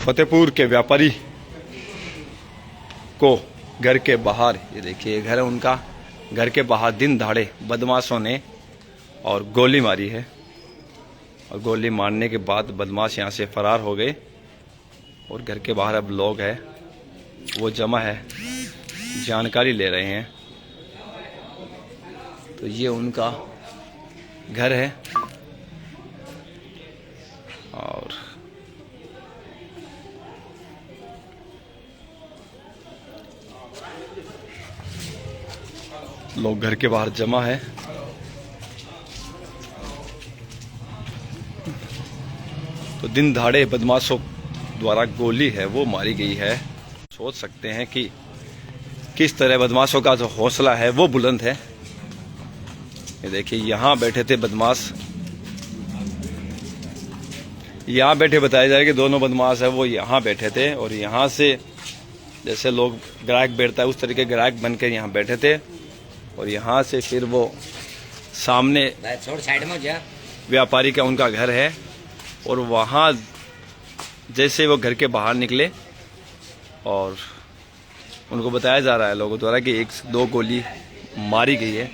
फतेहपुर के व्यापारी को घर के बाहर, ये देखिए घर है उनका, घर के बाहर दिन दहाड़े बदमाशों ने और गोली मारी है। और गोली मारने के बाद बदमाश यहाँ से फरार हो गए और घर के बाहर अब लोग हैं वो जमा है, जानकारी ले रहे हैं। तो ये उनका घर है और लोग घर के बाहर जमा है। तो दिन दहाड़े बदमाशों द्वारा गोली है वो मारी गई है। सोच सकते हैं कि किस तरह बदमाशों का जो हौसला है वो बुलंद है। ये देखिए यहाँ बैठे थे बदमाश, यहाँ बैठे, बताया जाए कि दोनों बदमाश है वो यहाँ बैठे थे और यहाँ से जैसे लोग ग्राहक बैठता है उस तरीके ग्राहक बनकर यहाँ बैठे थे और यहाँ से फिर वो सामने साइड में जा व्यापारी का उनका घर है और वहाँ जैसे वो घर के बाहर निकले और उनको बताया जा रहा है लोगों द्वारा कि 1-2 गोली मारी गई है।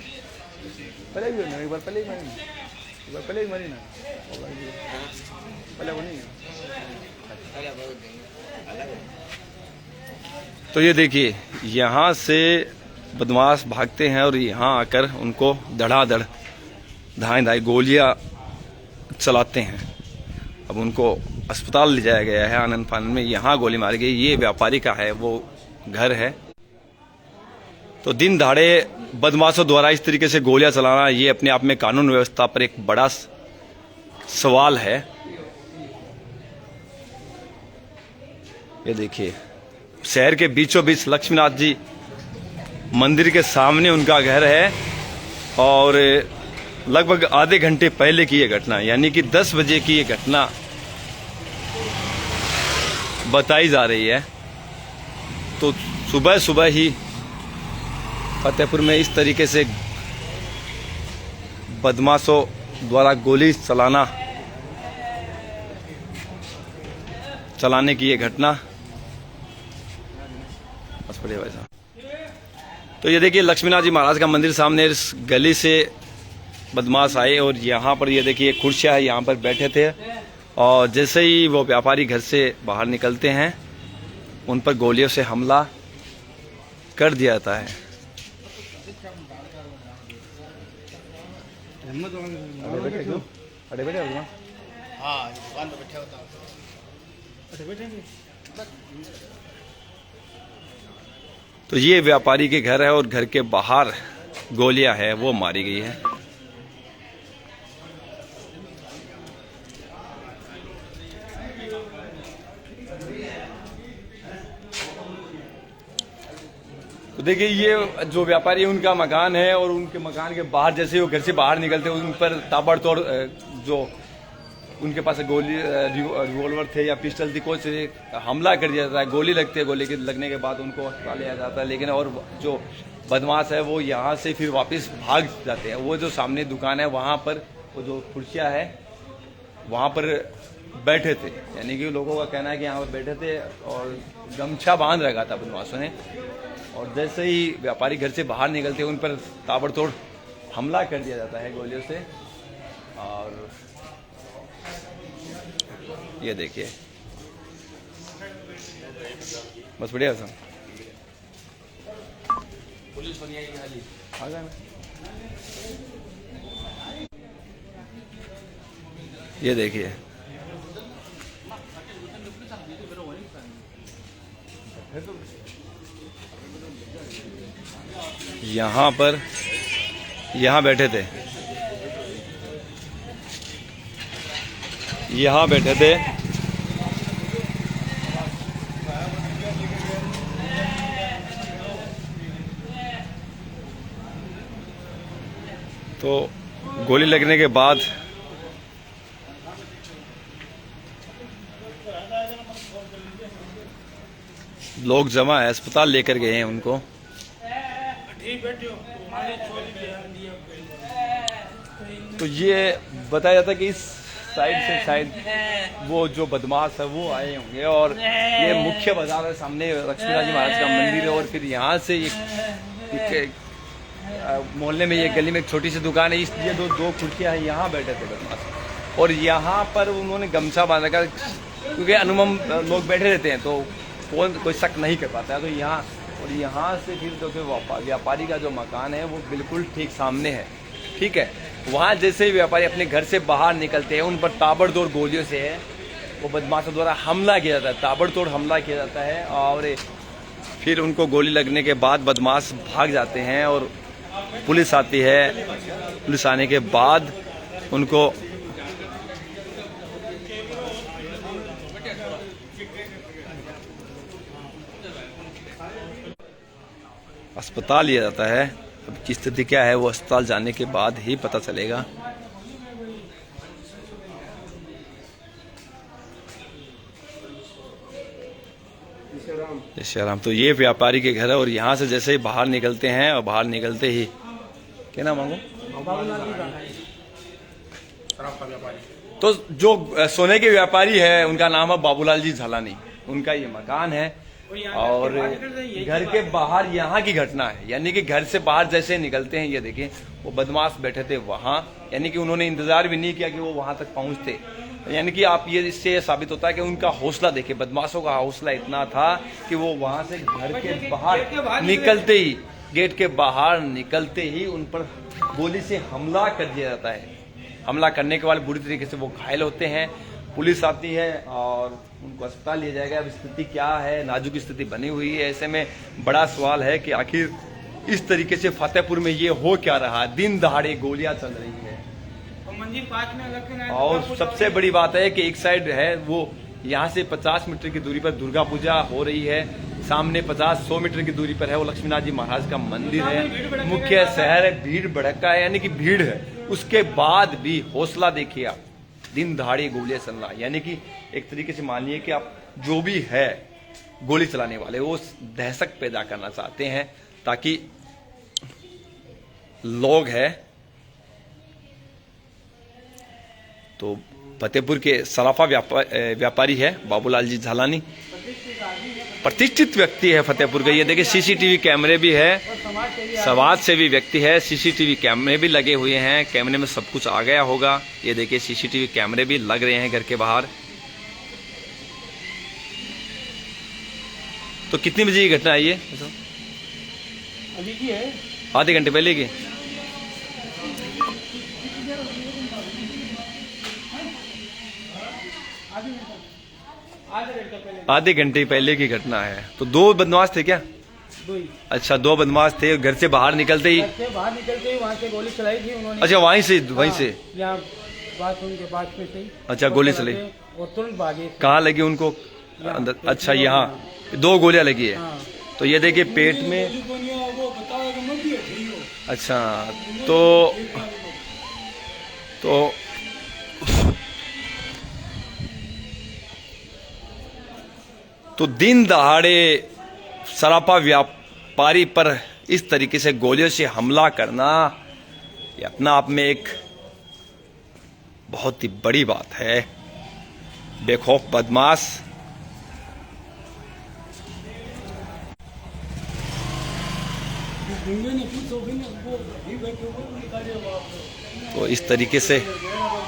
तो ये देखिए यहाँ से बदमाश भागते हैं और यहाँ आकर उनको धड़ाधड़ धाए गोलियां चलाते हैं। अब उनको अस्पताल ले जाया गया है आनंद फानंद में, यहाँ गोली मारी गई। ये व्यापारी का है वो घर है। तो दिन दहाड़े बदमाशों द्वारा इस तरीके से गोलियां चलाना ये अपने आप में कानून व्यवस्था पर एक बड़ा सवाल है। ये देखिए शहर के बीचों बीच लक्ष्मीनाथ जी मंदिर के सामने उनका घर है और लगभग आधे घंटे पहले की ये घटना, यानी कि 10 बजे की ये घटना बताई जा रही है। तो सुबह सुबह ही फतेहपुर में इस तरीके से बदमाशों द्वारा गोली चलाने की ये घटना बस पड़े भाई साहब। तो ये देखिए लक्ष्मीनाथ जी महाराज का मंदिर सामने इस गली से बदमाश आए और यहाँ पर ये देखिए कुर्सियाँ है, यहाँ पर बैठे थे और जैसे ही वो व्यापारी घर से बाहर निकलते हैं उन पर गोलियों से हमला कर दिया जाता है। तो ये व्यापारी के घर है और घर के बाहर गोलियां है वो मारी गई है। तो देखिए ये जो व्यापारी उनका मकान है और उनके मकान के बाहर जैसे वो घर से बाहर निकलते हैं उन पर ताबड़तोड़ जो उनके पास गोली रिवॉल्वर थे या पिस्टल थी, कुछ हमला कर दिया जाता है। गोली लगती है, गोली के लगने के बाद उनको अस्पताल लिया जाता है। लेकिन और जो बदमाश है वो यहाँ से फिर वापस भाग जाते हैं। वो जो सामने दुकान है वहाँ पर वो जो कुर्सियाँ है वहाँ पर बैठे थे, यानी कि लोगों का कहना है कि यहाँ पर बैठे थे और गमछा बांध रखा था बदमाशों ने। और जैसे ही व्यापारी घर से बाहर निकलते उन पर ताबड़तोड़ हमला कर दिया जाता है गोलियों से। और ये देखिए बस बढ़िया सर पुलिस आ गया। ये देखिए यहाँ पर यहाँ बैठे थे, यहाँ बैठे थे। तो गोली लगने के बाद लोग जमा है, अस्पताल लेकर गए हैं उनको। तो ये बताया जाता है कि इस साइड से शायद वो जो बदमाश है वो आए होंगे। और ये मुख्य बाजार है, सामने लक्ष्मीनाथ जी महाराज का मंदिर है। और फिर यहाँ से एक मोहल्ले में, ये गली में एक छोटी सी दुकान है, इसलिए दो कुर्सियाँ हैं, यहाँ बैठे थे बदमाश। और यहाँ पर उन्होंने गमछा बांध रखा, क्योंकि अनुमम लोग बैठे रहते हैं तो कोई शक नहीं कर पाता है। तो यहाँ और यहाँ से फिर तो व्यापारी का जो मकान है वो बिल्कुल ठीक सामने है, ठीक है। वहाँ जैसे ही व्यापारी अपने घर से बाहर निकलते हैं, उन पर ताबड़तोड़ गोलियों से वो बदमाशों द्वारा हमला किया जाता है, ताबड़तोड़ हमला किया जाता है। और फिर उनको गोली लगने के बाद बदमाश भाग जाते हैं और पुलिस आती है। पुलिस आने के बाद उनको अस्पताल लिया जाता है। अब की स्थिति क्या है वो अस्पताल जाने के बाद ही पता चलेगा। जय श्री राम। तो ये व्यापारी के घर है और यहाँ से जैसे ही बाहर निकलते हैं और बाहर निकलते ही क्या नाम मांगो, तो जो सोने के व्यापारी है उनका नाम है बाबूलाल जी झालानी, उनका ये मकान है। और घर के बाहर यहाँ की घटना है, यानी कि घर से बाहर जैसे निकलते हैं, ये देखें वो बदमाश बैठे थे वहाँ, यानी कि उन्होंने इंतजार भी नहीं किया कि वो वहाँ तक पहुँचते। यानी कि आप ये इससे साबित होता है कि उनका हौसला देखिए, बदमाशों का हौसला इतना था कि वो वहाँ से घर के बाहर निकलते ही, गेट के बाहर निकलते ही उन पर गोली से हमला कर दिया जाता है। हमला करने के बाद बुरी तरीके से वो घायल होते हैं। पुलिस आती है और उनको अस्पताल लिया जाएगा। अब स्थिति क्या है, नाजुक स्थिति बनी हुई है। ऐसे में बड़ा सवाल है कि आखिर इस तरीके से फतेहपुर में ये हो क्या रहा, दिन दहाड़े गोलियां चल रही है। और सबसे बड़ी बात है कि एक साइड है वो यहाँ से 50 मीटर की दूरी पर दुर्गा पूजा हो रही है, सामने 50-100 मीटर की दूरी पर है वो लक्ष्मीनाथ जी महाराज का मंदिर है, मुख्य शहर है, भीड़ भड़का है, यानी कि भीड़ है। उसके बाद भी हौसला देखिए आप, दिन दहाड़े गोलियां चलना, यानी कि एक तरीके से मानिए कि आप जो भी है गोली चलाने वाले वो दहशत पैदा करना चाहते हैं ताकि लोग है। तो फतेहपुर के सराफा व्यापारी है बाबूलाल जी झालानी, प्रतिष्ठित व्यक्ति है फतेहपुर का। ये देखिए सीसीटीवी कैमरे भी है, समाज सेवी व्यक्ति है, सीसीटीवी कैमरे भी लगे हुए हैं, कैमरे में सब कुछ आ गया होगा। ये देखिए सीसीटीवी कैमरे भी लग रहे हैं घर के बाहर। तो कितनी बजे की घटना है ये? अभी की है, आधे घंटे पहले की। आधे घंटे पहले की घटना है। तो दो बदमाश थे क्या? दो ही। अच्छा, दो बदमाश थे, घर से बाहर निकलते ही वहाँ से गोली चलाई थी उन्होंने। अच्छा, वहीं से यहाँ बाथरूम के पास में से। अच्छा, गोली चली और तुरंत भागे। कहाँ लगी उनको? अंदर। अच्छा, यहाँ 2 गोलियां लगी है। हाँ। तो ये देखिए पेट में। अच्छा, तो दिन दहाड़े सराफा व्यापारी पर इस तरीके से गोलियों से हमला करना, ये अपना आप में एक बहुत ही बड़ी बात है। बेखौफ बदमाश तो इस तरीके से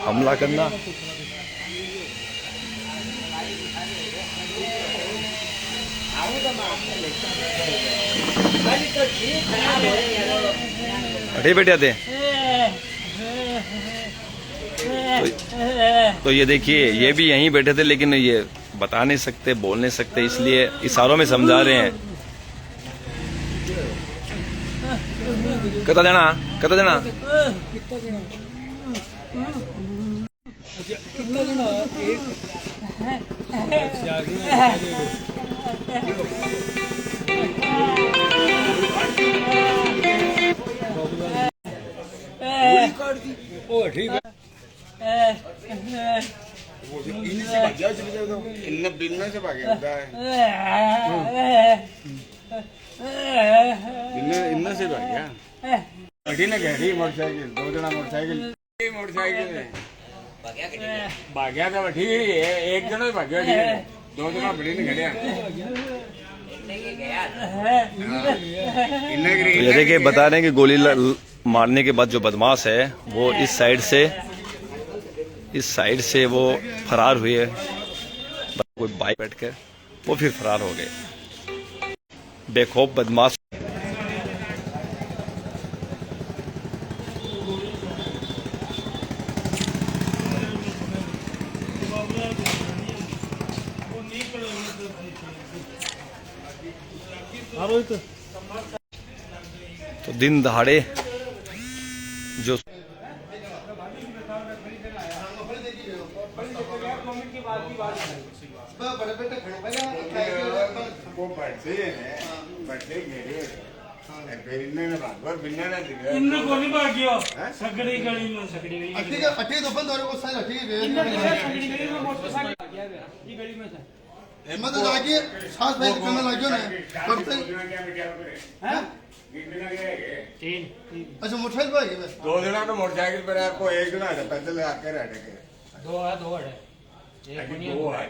हमला करना, अरे बेटे आते। तो ये देखिए ये भी यहीं बैठे थे, लेकिन ये बता नहीं सकते, बोल नहीं सकते, इसलिए इशारों में समझा रहे हैं। कितना देना, कितना देना? इनमें से भाग गया मोटरसाइकिल, 2 जना मोटरसाइकिल है। भाग्या तो ठीक है एक जनो ही भाग्या ठीक है दो जना बड़ी नहीं खड़े तो ये देखिए बता रहे हैं कि गोली मारने के बाद जो बदमाश है वो इस साइड से वो फरार हुए, कोई बाइक बैठ कर वो फिर फरार हो गए। बेखौफ बदमाश। तो दिन दहाड़े जो वो बढ़ते बढ़ते घेरे फिर इन्होंने भागवत बिन्ना ना दिखा इनने कोनी भाग्यो सगड़ी गली में सगड़ी गली में अठी तो बंद हो रहा है, वो साइड अठी गए। सगड़ी गली में मोटरसाइकिल आ गया ये गली में से हिम्मत जाके सांस भाई करने लग गयो ना करते। हैं तीन अच्छा मोटरसाइकिल पर गए दो जना तो मोटरसाइकिल पर है, कोई एक जना है पैदल आके रह के दो है एक दुनिया दो है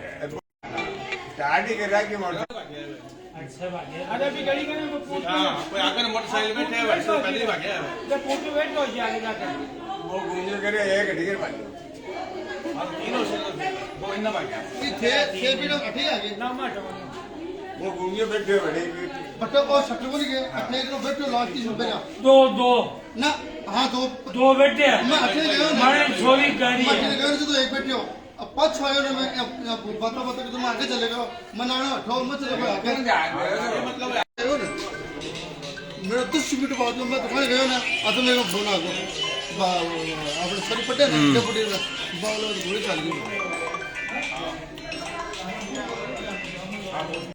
स्टार्ट ही कर रहा कि मोटरसाइकिल अच्छा भाग्य अरे अभी गली में वो पूछ कोई आकर मोटरसाइकिल में थे वैसे पहले ही भागे जब पूछ वेट हो जाए जाकर वो घूमने करे एक टिकट भाई तीनों से वो इतना भागे कि थे भी लोग अठी आ गए। ना मत वो घूमने बैठे बड़े बट्टो को शटर को नहीं गए, अठी को बैठो लास्ट की सुबह दो ना। हाँ दो बेटे मैं अठी गयो ना, मारे छोरी गाड़ी मैं अठी गयो तो एक बैठो अब पांच छह आयो ना, मैं बता के तुम आगे चले गए मना ना ठो मत चले गए आगे मतलब गयो ना। मेरा 10 मिनट बाद में मैं दुकान गयो ना, अब मेरे को फोन आ गया अपने सर पटे ना पटे बाल और घोड़े चल गए।